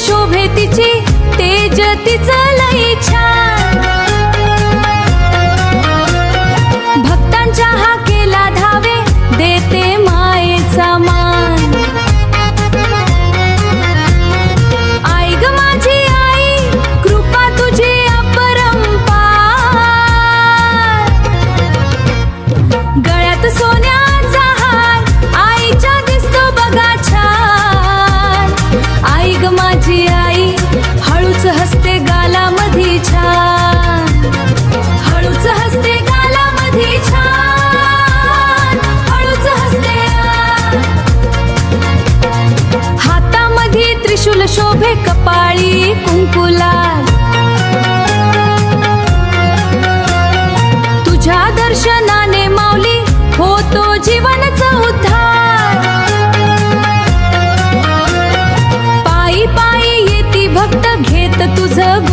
शोभे तिची तेज तिचं लई छान भक्तांच्या हाकेला धावे देते मायेचा मान आई ग माझी आई कृपा तुझी अपरंपार गळ्यात सोन्याचा हार आईच्या दिसतो बघा छान आई ग माझी आई हळूच हसते गालामधी छान हळूच हसते गालामधी छान हळूच हसते हातामधी त्रिशूल शोभे कपाळी कुंकू लाल तुझ्या दर्शनाने माऊली होतो जीवनाचा उद्धार पायी पायी येती भक्त घेत तुझं